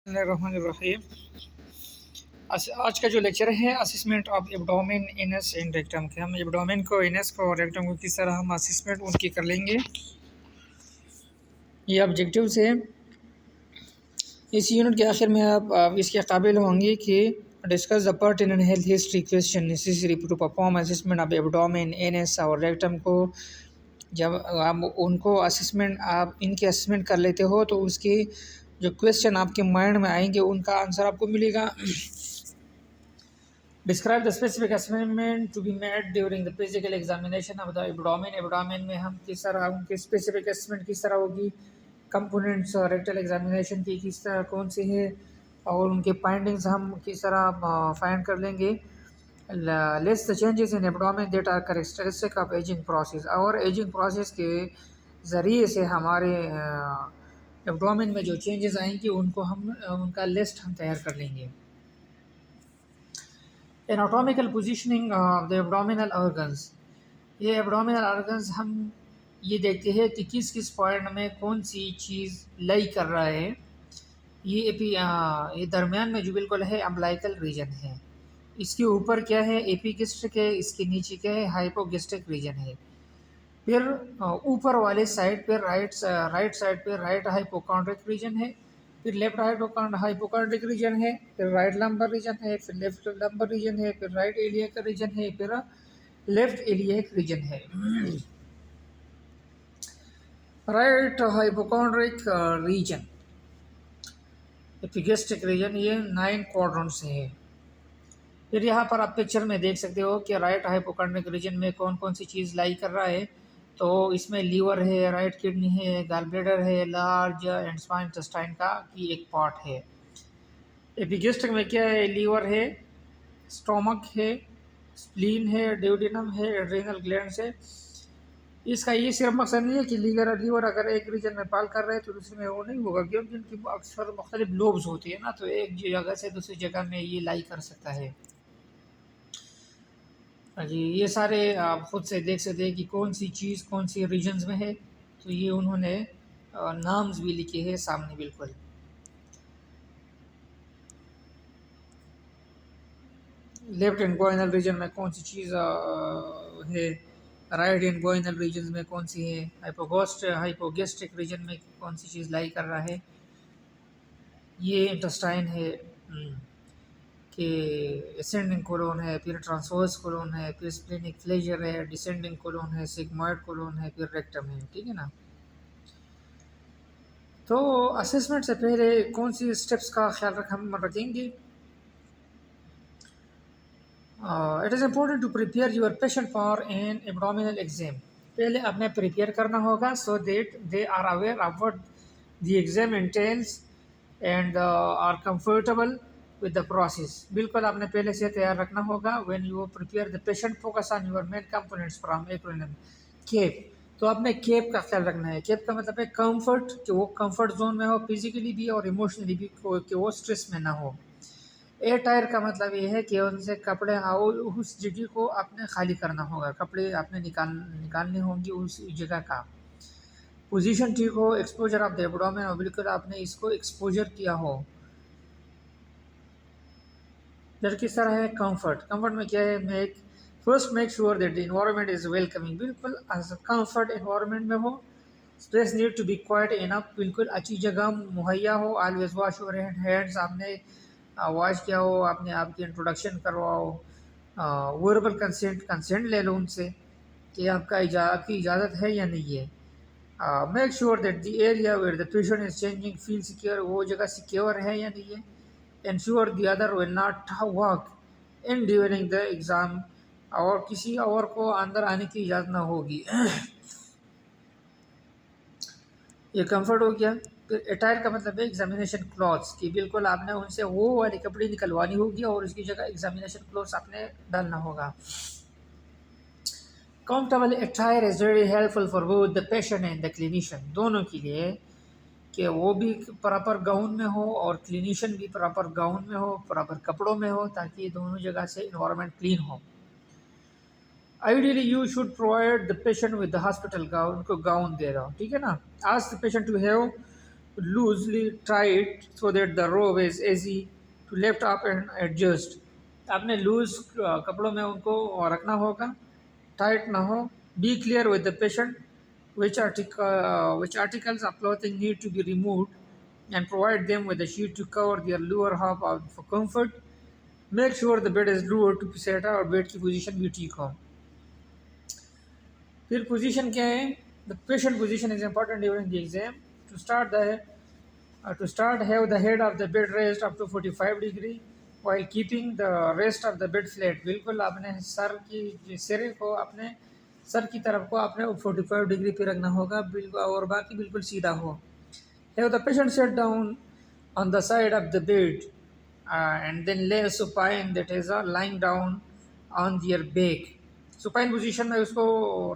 बिस्मिल्लाहिर्रहमानिर्रहीम। आज का जो लेक्चर है assessment of abdomen anus and rectum के, हम एब्डोमेन को एनस को और रेक्टम को किस तरह हम असेसमेंट उनकी कर लेंगे। ये ऑब्जेक्टिव्स है। इस यूनिट के आखिर में आप इसके काबिल होंगे कि discuss the pertinent health history question necessary to perform assessment of abdomen anus और रेक्टम को। जब आप उनको असेसमेंट आप इनके असेसमेंट कर लेते हो तो उसकी जो क्वेश्चन आपके माइंड में आएंगे उनका आंसर आपको मिलेगा। Describe the specific assessment to be made during the physical examination of the abdomen. Abdomen में हम किस तरह उनकी स्पेसिफिक असेसमेंट किस तरह होगी, कंपोनेंट्स और रेक्टल एग्जामिनेशन की किस तरह कौन सी है और उनके फाइंडिंग्स हम किस तरह फाइंड कर लेंगे। List the changes in abdomen that are characteristic of aging process. और एजिंग प्रोसेस के ज़रिए से हमारे एब्डोमेन में जो चेंजेस आएंगे उनको हम उनका लिस्ट हम तैयार कर लेंगे। Anatomical positioning of the abdominal organs. ये एब्डोमिनल ऑर्गन्स हम ये देखते हैं कि किस किस पॉइंट में कौन सी चीज़ लई कर रहा है। ये दरमियान में जो बिल्कुल है अम्बलाइकल रीजन है। इसके ऊपर क्या है, एपिगेस्ट्रिक है। इसके नीचे क्या है, हाइपोगेस्ट्रिक रीजन है। फिर ऊपर वाले साइड पे राइट साइड पे राइट हाइपोकॉन्ड्रिक रीजन है। फिर लेफ्ट हाइपोकॉन्ड्रिक रीजन है। फिर राइट लंबर रीजन है। फिर लेफ्ट लंबर रीजन है। फिर राइट एलियक रीजन है। फिर लेफ्ट एलियक रीजन है। Right hypochondriac region, epigastric region, ये 9 क्वाड्रेंट से है। फिर यहाँ पर आप पिक्चर में देख सकते हो कि राइट हाइपोकॉन्ड्रिक रीजन में कौन कौन सी चीज़ लाई कर रहा है। तो इसमें लीवर है, राइट किडनी है, गॉल ब्लैडर है, लार्ज एंड स्मॉल इंटेस्टाइन का की एक पार्ट है। एपिगेस्ट्रिक में क्या है, लीवर है, स्टोमक है, स्प्लीन है, ड्यूडेनम है, एड्रेनल ग्लैंड्स है। इसका ये सिर्फ मकसद नहीं है कि लीवर अगर एक रीजन में पाल कर रहे हैं तो दूसरे में वो नहीं होगा, क्योंकि इनकी अक्सर मुख्तलिफ लोब्स होती है ना, तो एक जगह से दूसरी जगह में ये लाई कर सकता है। जी, ये सारे आप खुद से देख सकते हैं कि कौन सी चीज़ कौन सी रीजन्स में है। तो ये उन्होंने नाम्स भी लिखे हैं सामने बिल्कुल। लेफ्ट इनग्वाइनल रीजन में कौन सी चीज़ है, राइट इनग्वाइनल रीजन में कौन सी है, हाइपोगेस्ट्रिक रीजन में कौन सी चीज़ लाई कर रहा है। ये इंटेस्टाइन है कि असेंडिंग कोलोन है, फिर ट्रांसवर्स कोलोन है, फिर स्प्लेनिक फ्लेजर है, डिसेंडिंग कोलोन है, सिग्मॉइड कोलोन है, फिर रेक्टम है। ठीक है ना। तो असेसमेंट से पहले कौन सी स्टेप्स का ख्याल हम रखेंगे। It is important to prepare your patient for an abdominal exam. पहले आपने प्रिपेयर करना होगा so that they are aware of what the exam entails and are comfortable with the process. बिल्कुल आपने पहले से तैयार रखना होगा। When you prepare the patient focus on your main components from April cape. तो आपने केप का ख्याल रखना है। केप का मतलब है कंफर्ट, कि वो कंफर्ट जोन में हो फिजिकली भी और इमोशनली भी, कि वो स्ट्रेस में ना हो। एयर टायर का मतलब ये है कि उनसे कपड़े उस जगह को आपने खाली करना होगा, कपड़े आपने निकालने होंगे उस जगह का। पोजीशन ठीक हो, एक्सपोजर ऑफ द एब्डोमेन और बिल्कुल आपने इसको एक्सपोजर किया हो। फिर किस तरह है कंफर्ट में क्या है, first make sure that the environment is welcoming. बिल्कुल कंफर्ट एनवायरनमेंट में हो। Space need to be quite enough, बिल्कुल अच्छी जगह मुहैया हो। ऑलवेज वॉश योर हैंड्स, आपने वॉश किया हो, आपने आपकी इंट्रोडक्शन करवाओ। वर्बल कंसेंट ले लो उनसे कि आपकी इजाज़त है या नहीं है। Make sure that the area where the patient is changing feel secure, वो जगह सिक्योर है या नहीं है। Ensure the other will not work in during the exam, और किसी और को अंदर आने की इजाज़त ना होगी। ये कंफर्ट हो गया। फिर अटायर का मतलब है एग्जामिनेशन क्लॉथ्स, कि बिल्कुल आपने उनसे वो वाली कपड़े निकलवानी होगी और उसकी जगह एग्जामिनेशन क्लॉथ्स आपने डालना होगा। Comfortable attire is very helpful for both the patient and the clinician, दोनों के लिए, कि वो भी प्रॉपर गाउन में हो और क्लिनिशियन भी प्रॉपर गाउन में हो, प्रॉपर कपड़ों में हो, ताकि दोनों जगह से इन्वायरमेंट क्लीन हो। Ideally you should provide the patient with the hospital gown, उनको गाउन दे रहा हो। ठीक है ना। Ask the patient to have loosely tied so that the rope is easy to lift up and adjust. आपने loose कपड़ों में उनको रखना होगा, टाइट ना हो. Be clear with the patient which articles of clothing need to be removed and provide them with a sheet to cover their lower half for comfort. Make sure the bed is lowered to सेटा और bed की position भी ठीक हो. फिर position क्या है? The patient position is important during the exam. To start, have the head of the bed raised up to 45 degree while keeping the rest of the bed flat. बिल्कुल आपने सिरे को अपने सर की तरफ को आपने 45 डिग्री पे रखना होगा, बिल्कुल, और बाकी बिल्कुल सीधा हो. Have the patient sit down on the side of the bed and then lay supine, that is lying down on their back. Supine position में उसको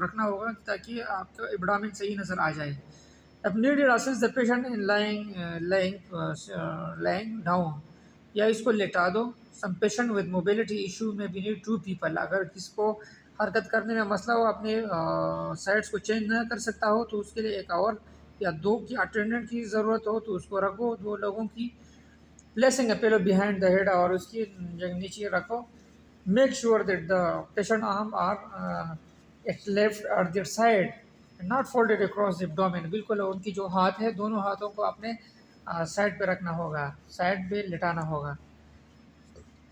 रखना होगा ताकि आपका एब्डोमेन सही नज़र आ जाए. If needed, assist the patient in lying down, या इसको लेटा दो. Some patient with mobility issue may be need 2 people. अगर किसको हरकत करने में मसला हो, अपने साइड्स को चेंज ना कर सकता हो, तो उसके लिए एक और या 2 की अटेंडेंट की ज़रूरत हो तो उसको रखो, 2 लोगों की. Placing a pillow behind the head, और उसकी नीचे रखो. Make sure that the patient arm are at left or their side and not folded across the abdomen. बिल्कुल उनकी जो हाथ है, दोनों हाथों को अपने साइड पे रखना होगा, साइड पे लिटाना होगा.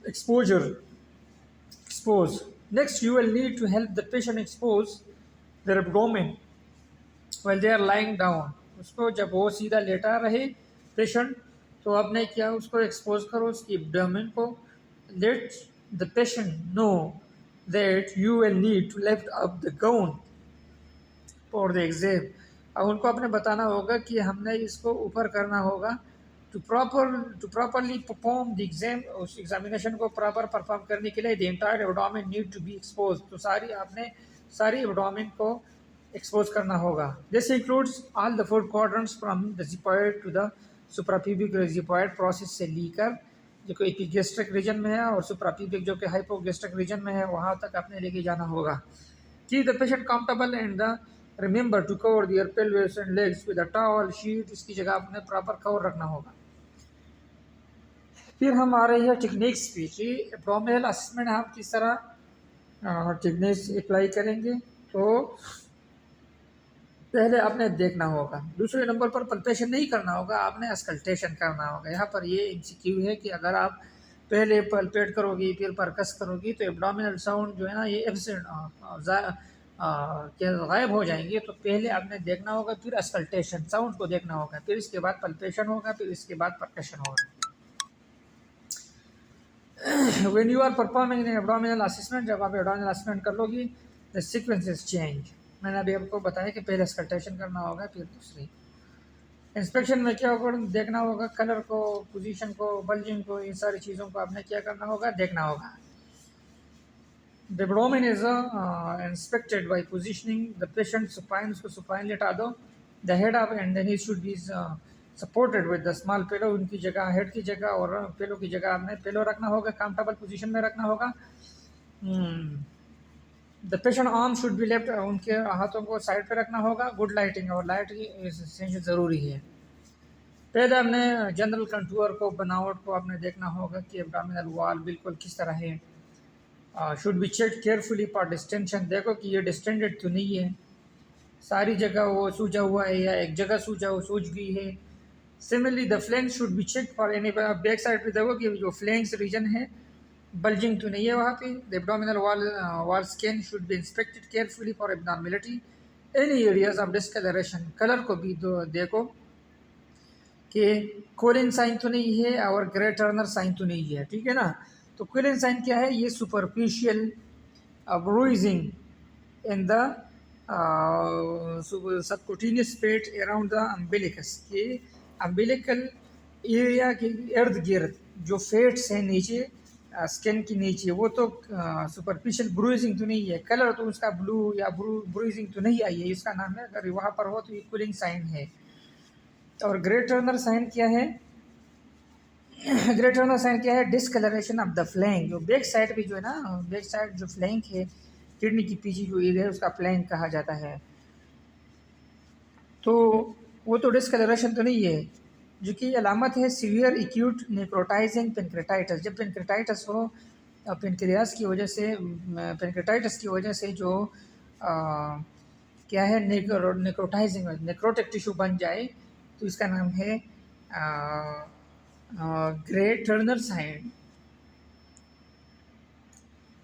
Expose. Next, you will need to help the patient expose their abdomen while they are lying down. उसको जब वो सीधा लेटा रहे पेशेंट, तो आपने क्या उसको एक्सपोज करो, उसकी एब्डोमेन को. Let the patient know that you will need to lift up the gown for the exam. अब उनको अपने बताना होगा कि हमने इसको ऊपर करना होगा to properly perform the exam. उस एग्जामिनेशन को प्रॉपर परफॉर्म करने के लिए the entire abdomen need to be exposed. तो सारी एब्डोमेन को एक्सपोज करना होगा. This includes all the 4 quadrants from the xiphoid to the suprapubic xiphoid process से लेकर जो कि एपिगैस्ट्रिक रीजन में है और सुप्राप्यूबिक जो कि हाइपोगैस्ट्रिक रीजन में है, वहाँ तक आपने लेके जाना होगा. Keep the patient comfortable and remember to cover their pelvis and legs with a towel sheet. इसकी जगह आपने प्रॉपर कवर रखना होगा. फिर हम आ रही है टेक्निक्स पे कि एब्डोमिनल असेसमेंट हम किस तरह टेक्निक्स अप्लाई करेंगे. तो पहले आपने देखना होगा. दूसरे नंबर पर पल्पेशन नहीं करना होगा, आपने अस्कल्टेशन करना होगा. यहाँ पर ये एमसीक्यू है कि अगर आप पहले पल्पेट करोगी फिर परकस करोगी तो एब्डोमिनल साउंड जो है ना, ये एब्सेंट गायब हो जाएंगे. तो पहले आपने देखना होगा, फिर अस्कल्टेशन साउंड को देखना होगा, फिर इसके बाद पल्पेशन होगा, फिर इसके बाद परकशन होगा. When you are performing an abdominal assessment, जब आप एब्डोमिनल असेसमेंट कर लोगी, the sequence is change. मैंने अभी आपको बताया कि पहले स्कल्टेशन करना होगा, फिर दूसरी. इंस्पेक्शन में क्या होगा, देखना होगा कलर को, पोजीशन को, बल्जिंग को, इन सारी चीज़ों को आपने क्या करना होगा, देखना होगा. The abdomen is inspected by positioning the patient supine. उसको supine लेटा दो. The head up and then it should be supported with the small pillow. उनकी जगह, हेड की जगह और पिलो की जगह आपने पिलो रखना होगा, कंफर्टेबल पोजीशन में रखना होगा. The patient arm should be left, उनके हाथों को साइड पे रखना होगा. गुड लाइटिंग, और लाइट की ज़रूरी है. पहले हमने जनरल कंटूर को, बनावट को आपने देखना होगा कि एब्डोमिनल वॉल बिल्कुल किस तरह है. Should be check carefully for distension. देखो कि ये डिस्टेंडेड तो नहीं है, सारी जगह वो सूजा हुआ है या एक जगह सूज गई है. Similarly the flanks should be check for any, back side पे देखो कि जो फ्लैंक्स रीजन है बल्जिंग तो नहीं है वहाँ पे. The abdominal wall skin should be inspected carefully for abnormality. Any areas of discolouration, colour को भी देखो कि कोलिन साइन तो नहीं है और ग्रे टर्नर साइन तो नहीं है, ठीक है ना. तो कोलिन साइन क्या है, ये superficial bruising in the subcutaneous fat around the umbilicus. ये अम्बिलिकल एरिया के इर्द गिर्द जो फेट्स हैं नीचे स्किन के नीचे, वो तो सुपरफिशियल ब्रूइजिंग तो नहीं है. कलर तो उसका ब्लू या ब्रूइजिंग तो नहीं आई है, इसका नाम है, अगर वहाँ पर हो तो ये कूलिंग साइन है. और ग्रे टर्नर साइन क्या है, ग्रे टर्नर साइन क्या है, डिसकलरेशन ऑफ द फ्लैंक. जो बैक साइड पे जो है ना, बैक साइड जो फ्लैंक है, किडनी की पीछे जो एरिया है उसका फ्लैंक कहा जाता है. तो वो तो डिसकलरेशन तो नहीं है. जो कि अलामत है सीवियर एक्यूट नेक्रोटाइजिंग पेनक्रेटाइटिस। जब पेनक्रेटाइटिस हो, पेनक्रियास की वजह से, पेनक्रेटाइटिस की वजह से जो क्या है, नेक्रोटाइजिंग नेक्रोटिक टिश्यू बन जाए, तो इसका नाम है Grey Turner sign.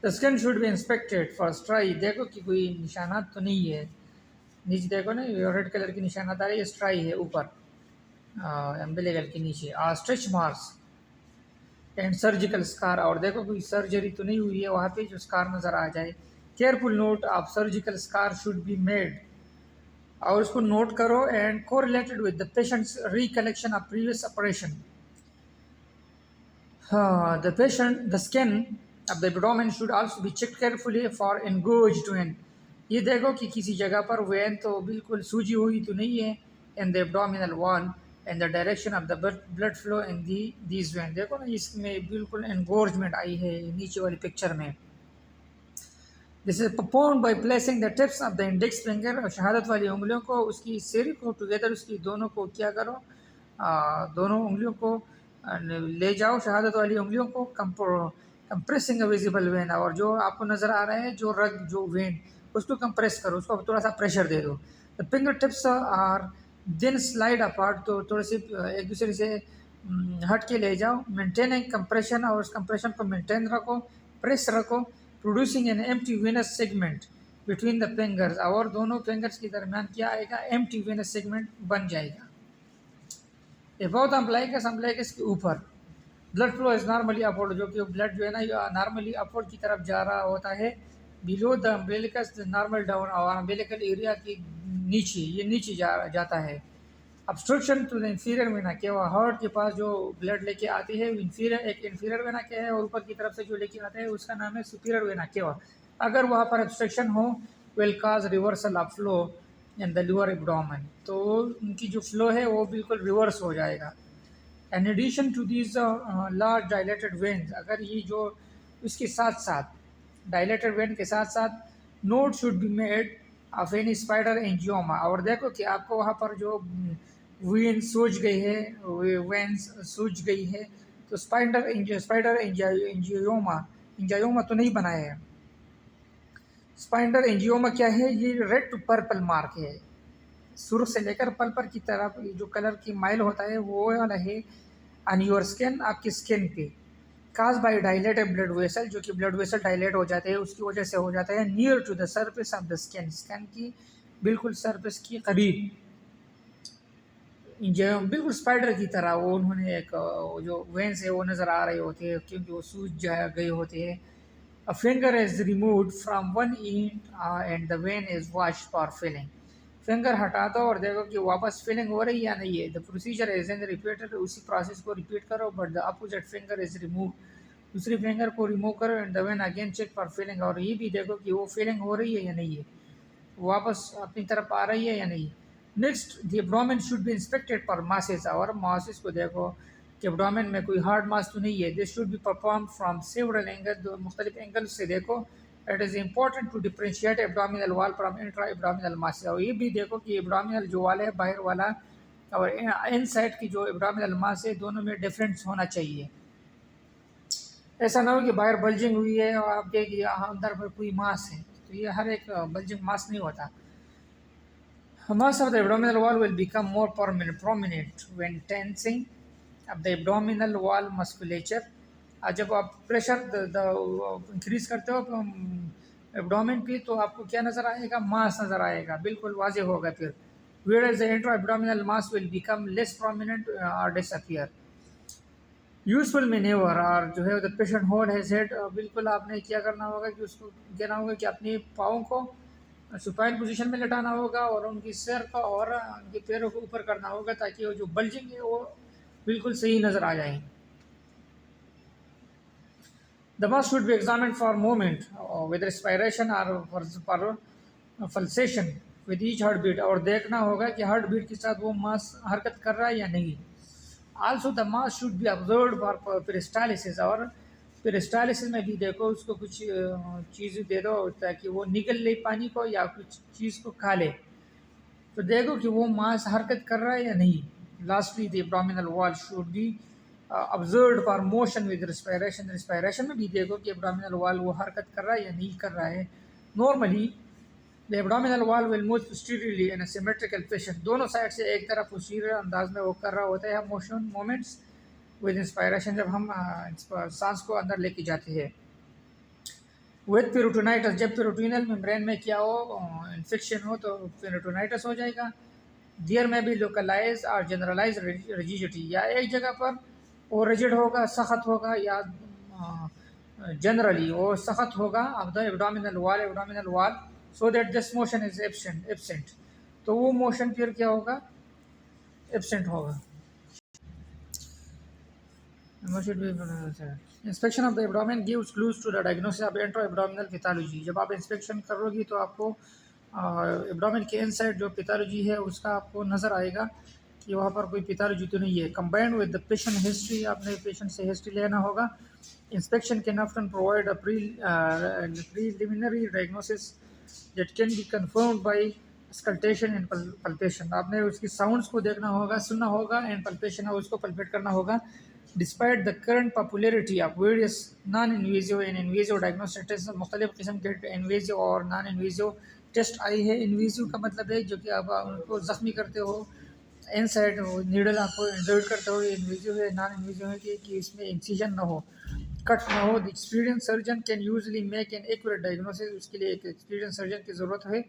The skin should be inspected for striae. देखो कि कोई निशानात तो नहीं है, नीचे देखो ना, रेड कलर की निशानात आ रही है, स्ट्राई है ऊपर एम्बिलिकल के नीचे। Stretch marks and surgical scar, और देखो कोई सर्जरी तो नहीं हुई है वहाँ पे जो स्कार नज़र आ जाए। Careful note of surgical scar should be made, और उसको नोट करो, and correlated with the patient's recollection of previous operation. The patient the skin of the abdomen should also be check carefully for engorged vein. ये देखो कि किसी जगह पर when तो बिल्कुल सूजी हुई तो नहीं है, in the abdominal wall and the direction of the blood flow in these when. देखो ना, इसमें बिल्कुल एनगोर्जमेंट आई है नीचे वाली पिक्चर में। This is perform by placing the tips of the index finger, और शहादत वाली उंगलियों को, उसकी सिर को टुगेदर, उसकी दोनों को क्या करो, दोनों उंगलियों को ले जाओ, शहादत वाली उंगलियों को कंप्रेसिंग अ विजिबल वेन, और जो आपको नज़र आ रहा है जो रग, जो वेन, उसको कंप्रेस करो, उसको थोड़ा सा प्रेशर दे दो। The finger tips are then slide apart, तो थोड़े से एक दूसरे से हट के ले जाओ। मेंटेनिंग कंप्रेशन, और उस कंप्रेशन को मेंटेन रखो, प्रेस रखो। Producing an empty venous segment between the fingers, और दोनों फिंगर्स के दरमियान क्या आएगा, एम्प्टी वेनस सेगमेंट बन जाएगा। अबाउट अम्बलाइकस के ऊपर blood flow is normally upward, जो कि ब्लड जो है ना नॉर्मली अपवर्ड की तरफ जा रहा होता है। Below the umbilicus normal down, और अम्बेलिकल एरिया के नीचे, ये नीचे जाता है। Obstruction to the inferior vena cava, heart के पास जो ब्लड लेके आती है, इंफीरियर, एक इंफीरियर वेना क्या है, और ऊपर की तरफ से जो लेके आता है उसका नाम है सुपीरियर वेना केवा। अगर वहाँ पर ऑब्स्ट्रक्शन हो, will cause reversal of flow in the lower abdomen, तो उनकी जो फ्लो है वो बिल्कुल रिवर्स हो जाएगा। In addition to these large dilated veins, अगर ये जो इसके साथ साथ, डायलेटेड वेन के साथ साथ, note should be made of any spider angioma, और देखो कि आपको वहाँ पर जो वेन सूज गई है, वेन्स सूज गई है, तो स्पाइडर एंजियोमा, एंजियोमा तो नहीं बनाया है। स्पाइडर एंजियोमा क्या है, ये रेड टू पर्पल मार्क है, सुर्ख से लेकर पर्पल की तरफ जो कलर की माइल होता है वो वाला है ऑन योर स्किन, आपकी स्किन पे। काज बाई डायलेटेड ब्लड वेसल, जो कि ब्लड वेसल डायलेट हो जाते हैं, उसकी वजह से हो जाता है। Near to the surface of the skin, skin की बिल्कुल सरफेस के करीब, जो बिल्कुल स्पाइडर की तरह वो उन्होंने एक जो वेन्स है वो नज़र आ रहे होते हैं, क्योंकि वो सूज गए होते हैं। A finger is removed from one end and the vein is wash for filling. Finger हटा दो और देखो कि वापस फिलिंग हो रही है या नहीं है। The procedure is in repeated, उसी प्रोसेस को रिपीट करो, but the opposite finger is remove, दूसरी फिंगर को रिमूव करो, and the vein again check for filling, और ये भी देखो कि वो फिलिंग हो रही है या नहीं है, वापस अपनी तरफ आ रही है या नहीं। Next, the abdomen should be inspected for masses, और मासेस को देखो कि एब्डोमेन में कोई हार्ड मास तो नहीं है। This should be perform from several angle, दो मुख्तलिफ एंगल से देखो। It is important to differentiate abdominal wall from intra abdominal mass, और ये भी देखो कि एब्डोमिनल जो वाल है बाहर वाला और इन साइड की जो एब्डोमिनल मास है, दोनों में डिफरेंस होना चाहिए। ऐसा ना हो कि बाहर बल्जिंग हुई है और आप देखिए अंदर पर कोई मास है, तो ये हर एक बल्जिंग मास नहीं होता। Mass of the abdominal wall will become more prominent when tensing of the abdominal wall musculature. जब आप प्रेशर इंक्रीज करते हो एब्डोमेन पे, तो आपको क्या नज़र आएगा, मास नज़र आएगा, बिल्कुल वाजे होगा फिर। Whereas the intra-abdominal mass will become less prominent or disappear. Useful manoeuvre, और जो है the patient hold his head, बिल्कुल आपने क्या करना होगा कि उसको कहना होगा कि अपने पाँव को सुपाइन पोजीशन में लटाना होगा, और उनकी सिर को और उनके पैरों को ऊपर करना होगा, ताकि वो जो बल्जिंग है वो बिल्कुल सही नज़र आ जाए। The must should be examined for movement with respiration और for pulsation with each heart beat, और देखना होगा कि हार्ट बीट के साथ वो मास हरकत कर रहा है या नहीं। Also the mass should be observe for peristalsis, और पेरिस्टालिसिस में भी देखो उसको कुछ चीज़ दे दो ताकि वो निगल ले पानी को या कुछ चीज़ को खा ले, तो देखो कि वो मांस हरकत कर रहा है या नहीं। Lastly, the abdominal wall should be observed for motion with respiration. Respiration में भी देखो कि abdominal wall वो हरकत कर रहा है या नहीं कर रहा है. Normally, the abdominal wall will move posteriorly in a symmetrical fashion. दोनों साइड से एक तरफ posterior अंदाज में वो कर रहा होता है motion movements with inspiration जब हम सांस को अंदर लेके जाते हैं. विथ पेरिटोनाइटिस, जब पेरिटोनियल मेम्ब्रेन में क्या हो, इन्फेक्शन हो तो पेरिटोनाइटिस हो जाएगा. देयर में भी लोकलाइज और जनरलाइज रिजिडिटी, या एक जगह पर वो रिजिड होगा, सख्त होगा, या जनरली वो सख्त होगा of the abdominal wall so that this motion is absent. तो वो मोशन फिर क्या होगा, एब्सेंट होगा. Inspection of the abdomen gives clues to the diagnosis of intra abdominal pathology. जब आप इंस्पेक्शन करोगी तो आपको एब्डोमेन के इनसाइड जो पैथोलॉजी है उसका आपको नज़र आएगा कि वहाँ पर कोई पैथोलॉजी तो नहीं है. Combined with the patient history, आपने पेशेंट से हिस्ट्री लेना होगा. Inspection can often provide a preliminary diagnosis that can be confirmed by auscultation and palpation. आपने उसकी साउंड्स को देखना होगा, सुनना होगा, एंड पल्पेशन है उसको पल्पेट करना होगा. Despite the current popularity of various non-invasive and invasive diagnostic tests, मुख्तलिफ किस्म के invasive और non-invasive टेस्ट आई है. इन्वेजिव का मतलब है जो कि आप उनको ज़ख्मी करते हो, इनसाइड नीडल आपको इंसर्ट करते हो. इन्वेजिव है. नॉन इन्वेजिव है कि इसमें इंसिजन ना हो, कट ना हो. The experience surgeon can usually make an accurate diagnosis. उसके लिए एक एक्सपीरियंस सर्जन की ज़रूरत है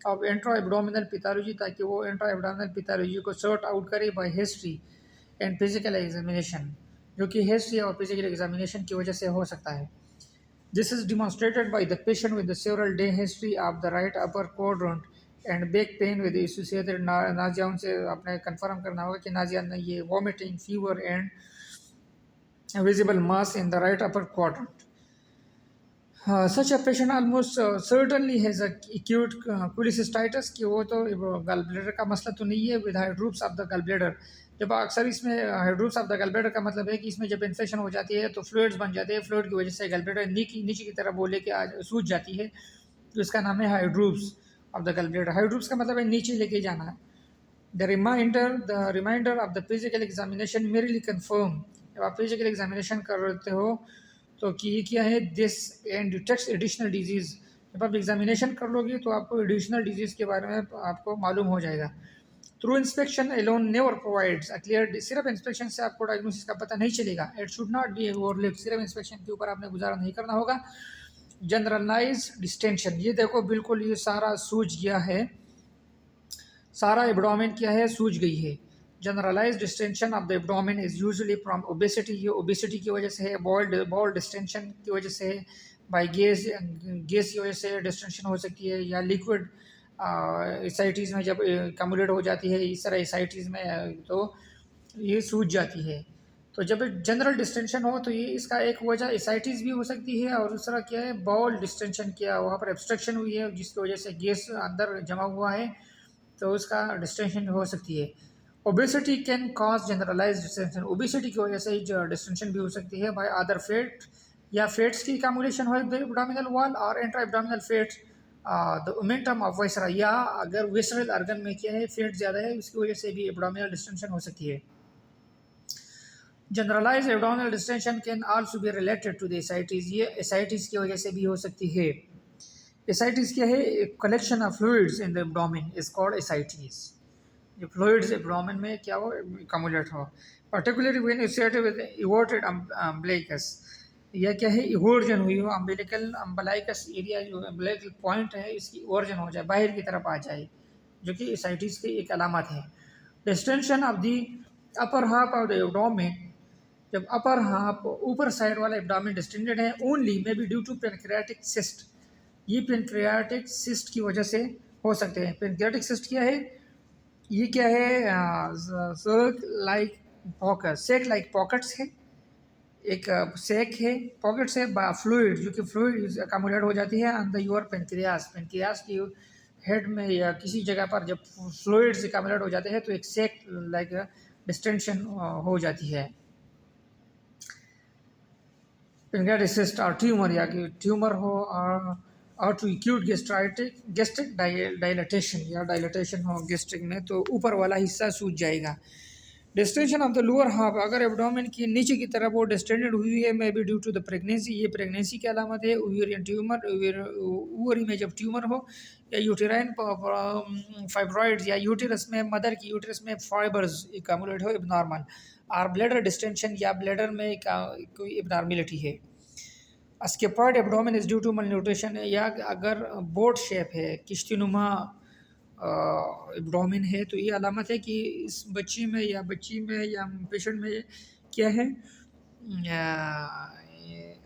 ऑफ इंट्रा एब्डोमिनल पैथोलॉजी, ताकि वो इंट्रा एब्डोमिनल पैथोलॉजी को सॉर्ट आउट करे by history and physical examination, जो कि हिस्ट्री और फिजिकल एग्जामिनेशन की वजह से हो सकता है. This is demonstrated by the patient with the several day history of the right upper quadrant and back pain with associated Nazia. उनसे आपने कंफर्म करना होगा कि नाजिया नहीं, ये vomiting, fever and visible mass in the right upper quadrant. Such a patient almost certainly has acute cholecystitis, कि वो तो गल ब्लैडर का मसला तो नहीं है, विद हाइड्रूप्स ऑफ द गल ब्लैडर. जब अक्सर इसमें हाइड्रूप्स ऑफ द गल ब्लैडर का मतलब है कि इसमें जब इन्फेक्शन हो जाती है तो फ्लूइड्स बन जाते हैं. फ्लूइड की वजह से गल ब्लैडर नीचे की तरफ वो लेके सूज जाती है, तो इसका नाम है हाइड्रूप्स ऑफ द गल ब्लैडर. हाइड्रूप्स का मतलब है नीचे लेके जाना. The reminder of the physical examination merely confirm. जब आप फिजिकल एग्जामिनेशन करते हो तो कि ये क्या है, this and detects additional disease. जब आप एग्जामिनेशन कर लोगे तो आपको एडिशनल डिजीज़ के बारे में आपको मालूम हो जाएगा. Through inspection alone never provides a clear. सिर्फ इंस्पेक्शन से आपको डायग्नोसिस का पता नहीं चलेगा. It should not be overlapped. सिर्फ इंस्पेक्शन के ऊपर आपने गुजारा नहीं करना होगा. जनरलाइज डिस्टेंशन, ये देखो बिल्कुल ये सारा सूज गया है, सारा एब्डोमेन क्या है, सूज गई है. Generalize distension of the abdomen is usually from obesity. ये ओबेसिटी की वजह से है, बॉल डिस्टेंशन की वजह से है, बाय गैस की वजह से डिस्टेंशन हो सकती है, या लिक्विड एसाइटीज़ में जब कम्युलेट हो जाती है इस तरह एसाइटीज़ में तो ये सूज जाती है. तो जब जनरल डिस्टेंशन हो तो ये इसका एक वजह एसाइटीज़ भी हो सकती है, और दूसरा क्या है, बॉल डिस्टेंशन, किया वहाँ पर एब्स्ट्रक्शन हुई है जिसकी वजह से गैस अंदर जमा हुआ है, तो उसका डिस्टेंशन हो सकती है. Obesity can cause generalised distension. Obesity की वजह से जो डिस्टेंशन भी हो सकती है बाय अदर फेट, या फेट्स की कम्युलेशन हो एब्डोमिनल वॉल और intra abdominal fats, the momentum of viscera, या अगर विसरल ऑर्गन में क्या है फेट ज़्यादा है उसकी वजह से भी एब्डोमिनल डिस्टेंशन हो सकती है. Generalize abdominal distension can also be related to the ascites. ये एसाइटिस की वजह से भी हो सकती है. एसाइटिस क्या है, collection of fluids in the abdomen is called ascites. जो फ्लूइड्स एब्डोमेन में क्या हो, कम्युलेट हो. Particularly when associated with everted umbilicus, यह क्या है, इवर्जन हुई हो, अम्बिलाइकस एरिया जो अम्बिलिकल पॉइंट है इसकी इवर्जन हो जाए, बाहर की तरफ आ जाए, जो कि एसाइटिस की एक अलामत है. Distension of the upper half of the abdomen, जब अपर हाफ ऊपर साइड वाला एब्डोमेन डिस्टेंडेड है, only may be due to pancreatic cyst. ये पेनक्रियाटिक सिस्ट की वजह से हो सकते हैं. पेनक्रियाटिक सिस्ट क्या है, ये क्या है, सेक लाइक पॉकेट्स है, एक सेक है, पॉकेट्स है, फ्लूइड जो कि फ्लूइड अकोमोडेट हो जाती है on the your pancreas. Pancreas की हेड में या किसी जगह पर जब फ्लूइड्स अकोमोडेट हो जाते हैं तो एक सेक लाइक डिस्टेंशन हो जाती है. पेनक्रियाटिक सिस्ट और ट्यूमर, या कि ट्यूमर हो, और टू एक्यूट गैस्ट्रिक डायलेटेशन, या डायलेटेशन हो गैस्ट्रिक में तो ऊपर वाला हिस्सा सूज जाएगा. Distension of the lower half, अगर एब्डोमेन की नीचे की तरफ वो डिस्टेंडेड हुई है, may be due to the pregnancy, ये प्रेगनेंसी की अलामत है। ओवेरियन ट्यूमर, ओवरी में जब ट्यूमर हो, या यूटेराइन फाइब्रॉइड्स, या यूटेरस में, मदर की यूटेरस में फाइबर्स एकमुलेट हो एबनॉर्मल, और ब्लैडर डिस्टेंशन, या ब्लैडर में कोई एबनॉर्मिलिटी है। Scaphoid abdomen is due to malnutrition, या अगर बोट शेप है, किश्तीनुमा एब्डोमेन है, तो ये अलामत है कि इस बच्ची में या पेशेंट में क्या है,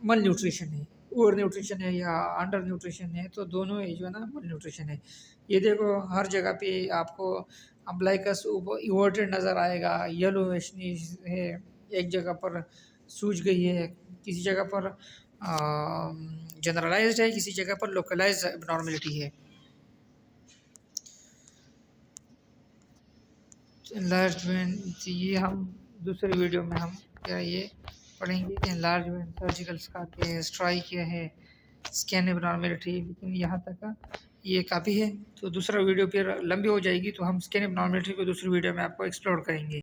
मल न्यूट्रिशन है, ओवर न्यूट्रिशन है या अंडर न्यूट्रिशन है, तो दोनों ही जो है ना मल न्यूट्रिशन है। ये देखो हर जगह पे आपको अम्बलाइकस इवर्टेड नज़र आएगा, येलो है, एक जगह पर सूज गई है, किसी जगह पर जनरलाइज्ड है, किसी जगह पर लोकलाइज्ड एबनॉर्मलिटी है। एनलार्जमेंट, ये हम दूसरे वीडियो में हम क्या ये पढ़ेंगे कि एनलार्जमेंट, सर्जिकल स्कार क्या है, स्ट्राइक क्या है, स्कैन एबनॉर्मलिटी, लेकिन यहाँ तक ये काफ़ी है। तो दूसरा वीडियो फिर लंबी हो जाएगी, तो हम स्कैन एबनॉर्मलिटी को दूसरी वीडियो में आपको एक्सप्लोर करेंगे।